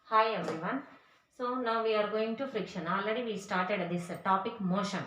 Hi everyone. So now we are going to friction. Already we started this topic motion.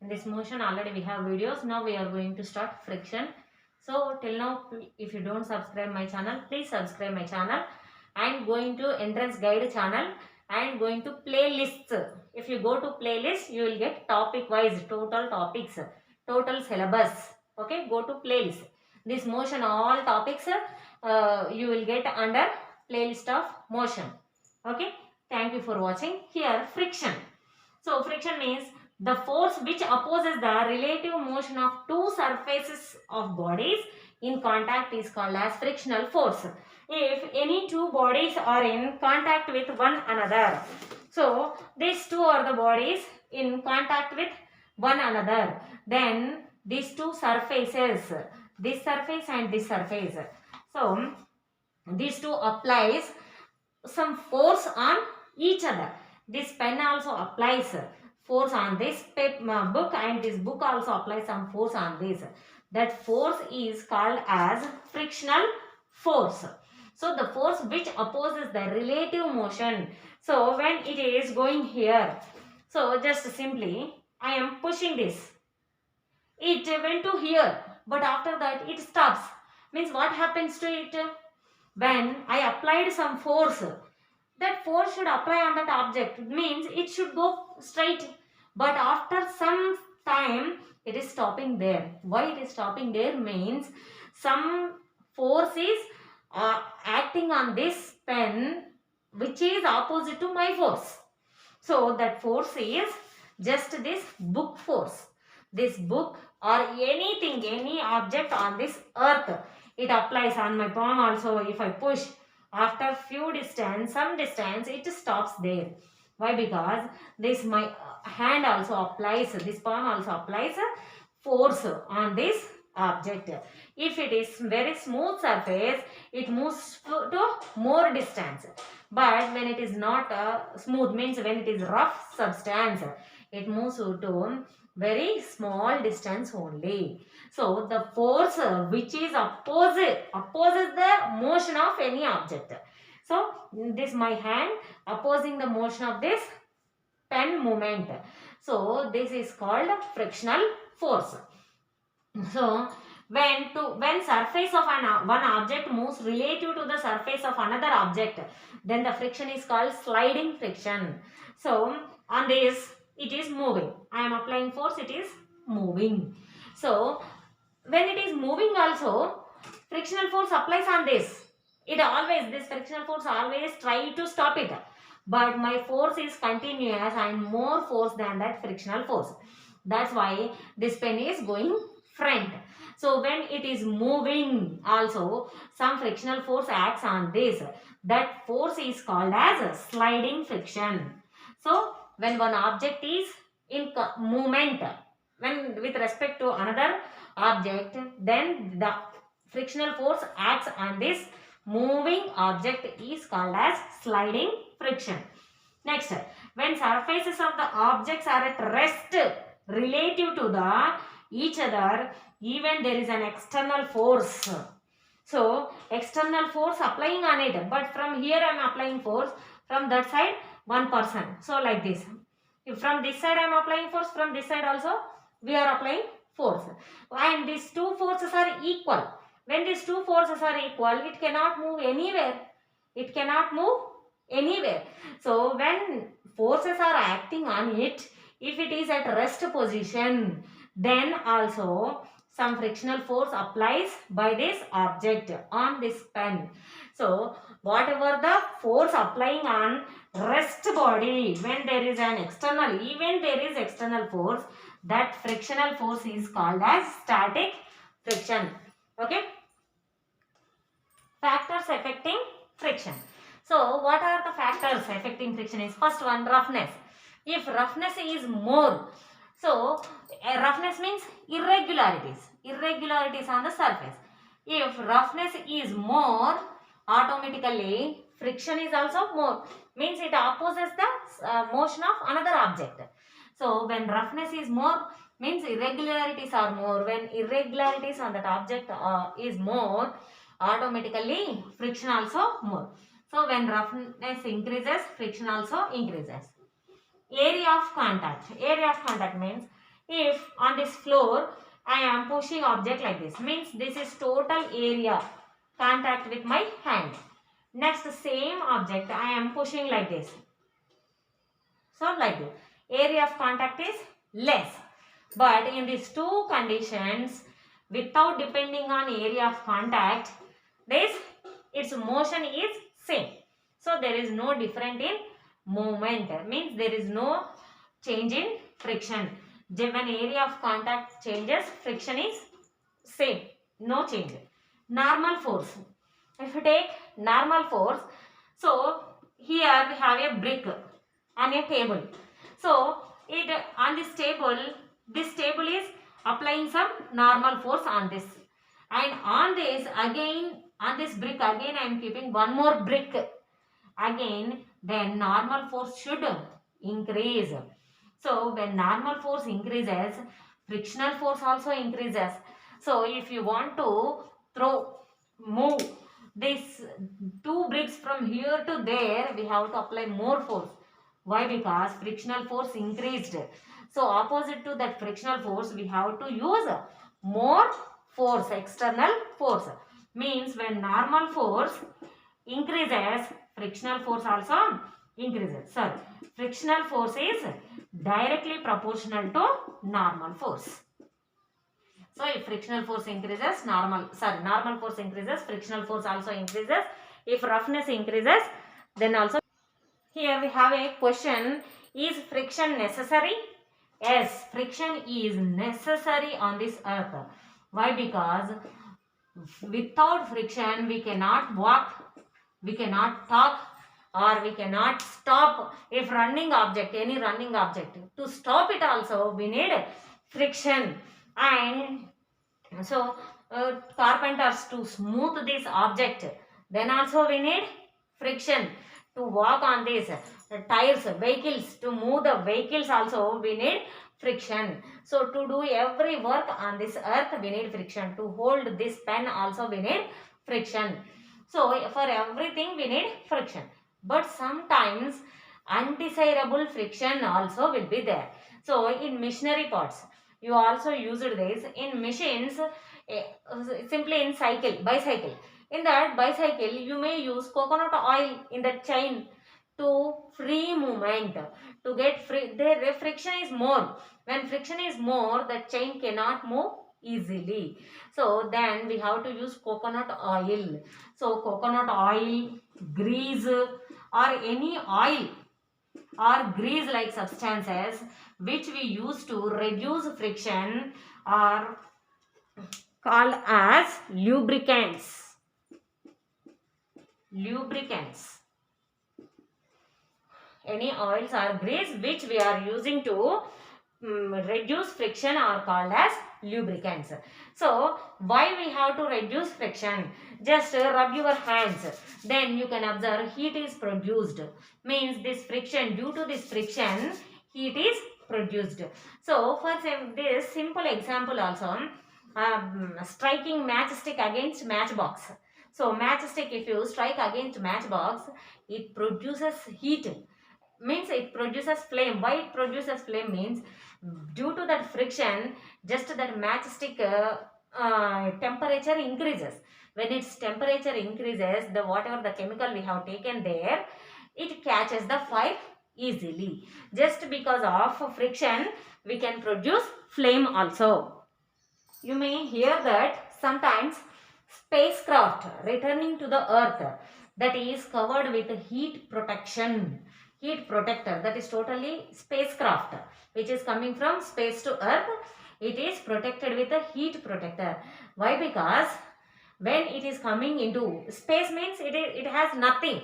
In this motion already we have videos. Now we are going to start friction. So till now if you don't subscribe my channel, please subscribe my channel and going to entrance guide channel and going to playlists. If you go to playlist you will get topic wise total topics, total syllabus. Okay, go to playlist. This motion all topics you will get under playlist of motion. Okay, thank you for watching. Here friction. So friction means the force which opposes the relative motion of two surfaces of bodies in contact is called as frictional force. If any two bodies are in contact with one another, so these two are the bodies in contact with one another, then these two surfaces, this surface and this surface, so these two applies some force on each other. This pen also applies force on this book, and this book also applies some force on this. That force is called as frictional force. So the force which opposes the relative motion. So when it is going here, so just simply I am pushing this. It went to here, but after that it stops. Means what happens to it? When I applied some force, that force should apply on that object, means it should go straight, but after some time it is stopping there. Why it is stopping there means some force is acting on this pen which is opposite to my force. So that force is just this book force. This book or anything, any object on this earth, it applies on my palm also. If I push, after few distance, some distance, it stops there. Why? Because this my hand also applies, this palm also applies force on this object. If it is very smooth surface, it moves to more distance. But when it is not smooth, means when it is rough substance, it moves to very small distance only. So the force which is opposes the motion of any object. So this my hand opposing the motion of this pen movement. So this is called frictional force. So when surface of one object moves relative to the surface of another object, then the friction is called sliding friction. So on this it is moving. I am applying force, it is moving. So when it is moving also, frictional force applies on this. This frictional force always try to stop it. But my force is continuous and more force than that frictional force. That's why this pen is going front. So when it is moving also, some frictional force acts on this. That force is called as sliding friction. So when one object is in movement, when with respect to another object, then the frictional force acts on this moving object is called as sliding friction. Next, when surfaces of the objects are at rest relative to the each other, even there is an external force. So external force applying on it, but from here I am applying force, from that side one person. So like this. If from this side I am applying force, from this side also we are applying force. And these two forces are equal. When these two forces are equal, it cannot move anywhere. It cannot move anywhere. So when forces are acting on it, if it is at rest position, then also some frictional force applies by this object on this pen. So whatever the force applying on rest body, when there is an external, even there is external force, that frictional force is called as static friction. Okay. Factors affecting friction. So what are the factors affecting friction is first one, roughness. If roughness is more, so roughness means irregularities on the surface. If roughness is more, automatically friction is also more, means it opposes the motion of another object. So when roughness is more, means irregularities are more. When irregularities on that object is more, automatically friction also more. So when roughness increases, friction also increases. Area of contact. Area of contact means if on this floor I am pushing object like this, means this is total area contact with my hand. Next, same object I am pushing like this. So like this. Area of contact is less. But in these two conditions, without depending on area of contact, its motion is same. So there is no difference in movement. Means there is no change in friction. When area of contact changes, friction is same. No change. Normal force. If you take normal force, so here we have a brick on a table. So it on this table is applying some normal force on this, and on this again, on this brick again I am keeping one more brick again, then normal force should increase. So when normal force increases, frictional force also increases. So if you want to move this two bricks from here to there, we have to apply more force. Why? Because frictional force increased. So opposite to that frictional force, we have to use more force, external force. Means when normal force increases, frictional force also increases. Sorry, frictional force is directly proportional to normal force. So if frictional force increases, normal force increases, frictional force also increases. If roughness increases, then also. Here we have a question, is friction necessary? Yes, friction is necessary on this earth. Why? Because without friction we cannot walk, we cannot talk, or we cannot stop if running object, any running object. To stop it also we need friction. And so carpenters to smooth this object, then also we need friction. To walk on this tires, vehicles, to move the vehicles also we need friction. So to do every work on this earth we need friction. To hold this pen also we need friction. So for everything we need friction. But sometimes undesirable friction also will be there. So in machinery parts you also used this. In machines, simply in bicycle. In that bicycle, you may use coconut oil in the chain to free movement. To get free, the friction is more. When friction is more, the chain cannot move easily. So then we have to use coconut oil. So coconut oil, grease, or any oil or grease like substances which we use to reduce friction are called as lubricants. Lubricants. Any oils or grease which we are using to reduce friction are called as lubricants. So why we have to reduce friction? Just rub your hands, then you can observe heat is produced. Means this friction, due to this friction heat is produced. So for this simple example also, striking matchstick against matchbox. So matchstick, if you strike against matchbox, it produces heat. Means it produces flame. Why it produces flame? Means due to that friction, just that matchstick temperature increases. When its temperature increases, the whatever the chemical we have taken there, it catches the fire easily. Just because of friction, we can produce flame also. You may hear that sometimes spacecraft returning to the earth, that is covered with heat protection, heat protector, that is totally spacecraft which is coming from space to earth, it is protected with a heat protector. Why? Because when it is coming into space, means it has nothing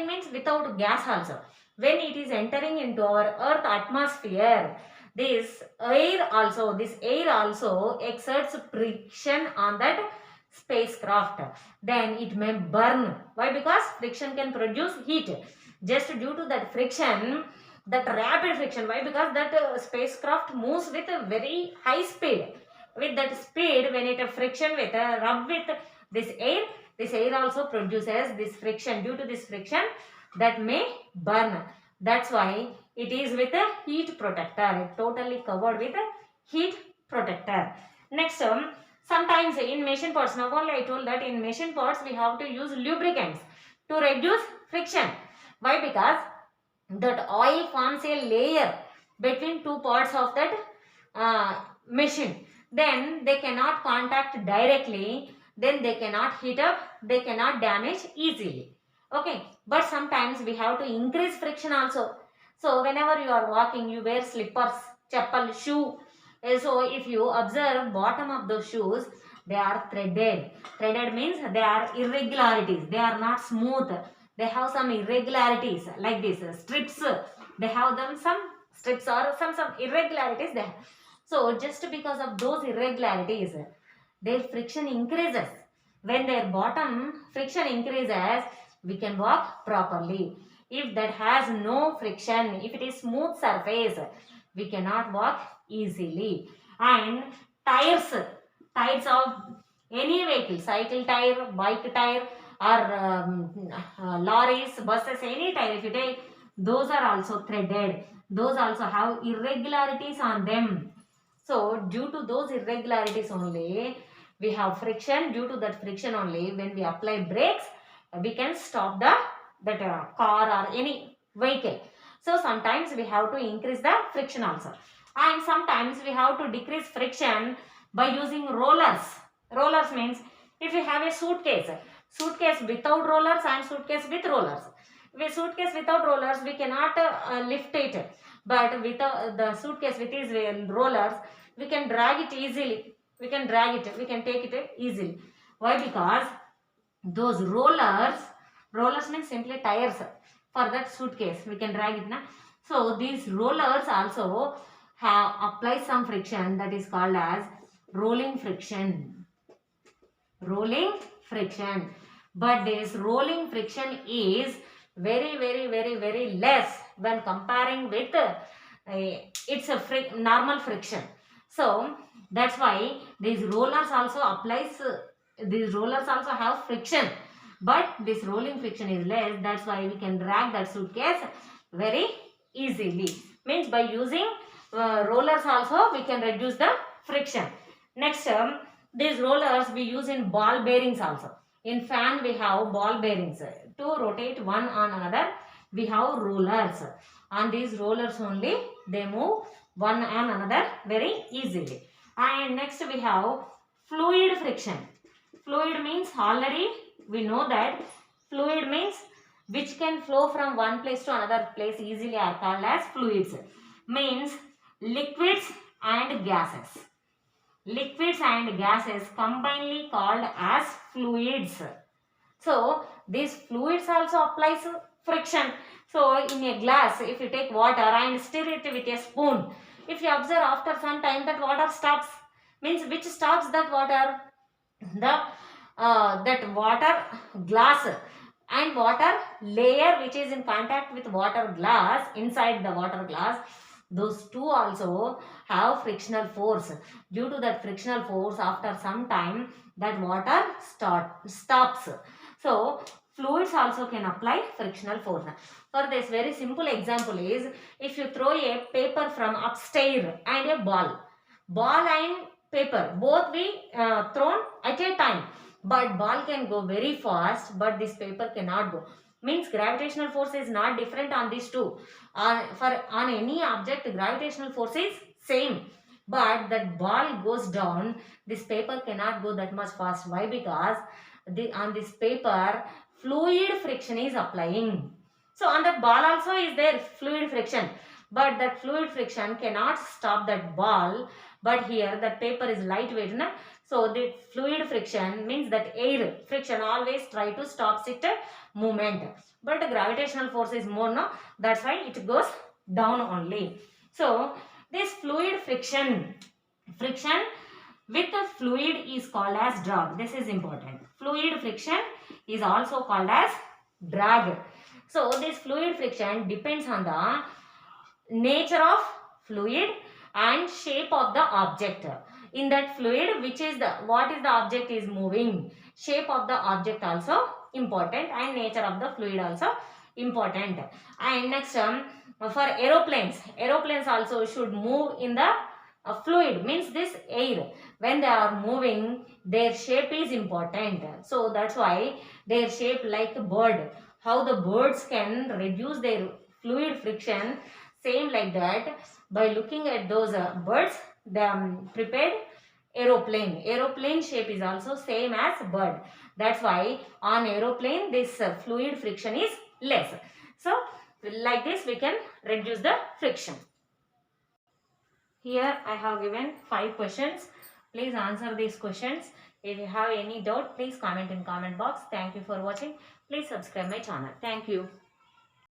means without gas also. When it is entering into our earth atmosphere, this air also exerts friction on that spacecraft, then it may burn. Why? Because friction can produce heat. Just due to that friction, that rapid friction. Why? Because that spacecraft moves with a very high speed. With that speed, when it friction with rub with this air, this air also produces this friction. Due to this friction, that may burn. That's why it is with a heat protector. It totally covered with a heat protector. Next, sometimes in machine parts, not only I told that in machine parts we have to use lubricants to reduce friction. Why? Because that oil forms a layer between two parts of that machine. Then they cannot contact directly, then they cannot heat up, they cannot damage easily. Okay, but sometimes we have to increase friction also. So whenever you are walking, you wear slippers, chappal, shoe. So if you observe bottom of those shoes, they are threaded. Threaded means they are irregularities, they are not smooth, they have some irregularities like this strips, they have them some strips or some irregularities there. So just because of those irregularities, their friction increases. When their bottom friction increases, we can walk properly. If that has no friction, if it is smooth surface, we cannot walk easily. And tires of any vehicle, cycle tire, bike tire, or lorries, buses, any tire if you take, those are also threaded. Those also have irregularities on them. So due to those irregularities only, we have friction. Due to that friction only, when we apply brakes, we can stop that car or any vehicle. So sometimes we have to increase the friction also. And sometimes we have to decrease friction by using rollers. Rollers means if you have a suitcase without rollers and suitcase with rollers. With suitcase without rollers, we cannot lift it. But with the suitcase with these rollers, we can drag it easily. We can take it easily. Why? Because those rollers means simply tires for that suitcase. We can drag it now. So these rollers also have apply some friction, that is called as rolling friction. Rolling friction. But this rolling friction is very less when comparing with it's a normal friction. So that's why these rollers also have friction, but this rolling friction is less. That's why we can drag that suitcase very easily. Means by using rollers also we can reduce the friction. Next, these rollers we use in ball bearings also. In fan we have ball bearings. To rotate one on another, we have rollers. On these rollers only, they move one on another very easily. And next we have fluid friction. Fluid means, already we know that fluid means which can flow from one place to another place easily are called as fluids. Means liquids and gases. Liquids and gases combinedly called as fluids. So these fluids also applies friction. So in a glass, if you take water and stir it with a spoon, if you observe after some time that water stops, means which stops that water? That water glass and water layer which is in contact with water glass, inside the water glass, those two also have frictional force. Due to that frictional force, after some time that water stops. So fluids also can apply frictional force. For this very simple example is, if you throw a paper from upstairs and a ball and paper both be thrown at a time, but ball can go very fast, but this paper cannot go. Means gravitational force is not different on these two. On any object, gravitational force is same, but that ball goes down, this paper cannot go that much fast. Why? Because on this paper fluid friction is applying. So on that ball also is there fluid friction, but that fluid friction cannot stop that ball. But here that paper is lightweight, na? So the fluid friction means that air friction always try to stop its movement, but the gravitational force is more, no? That's why it goes down only. So this fluid friction with the fluid is called as drag. This is important. Fluid friction is also called as drag. So this fluid friction depends on the nature of fluid and shape of the object. In that fluid, what is the object is moving. shape of the object also important, and nature of the fluid also important. And next, for aeroplanes also should move in the fluid, means this air. When they are moving, their shape is important. So that's why their shape like a bird. How the birds can reduce their fluid friction, same like that. By looking at those birds, they prepared aeroplane shape is also same as bird. That's why on aeroplane this fluid friction is less. So like this we can reduce the friction. Here I have given 5 questions. Please answer these questions. If you have any doubt, please comment in comment box. Thank you for watching. Please subscribe my channel. Thank you.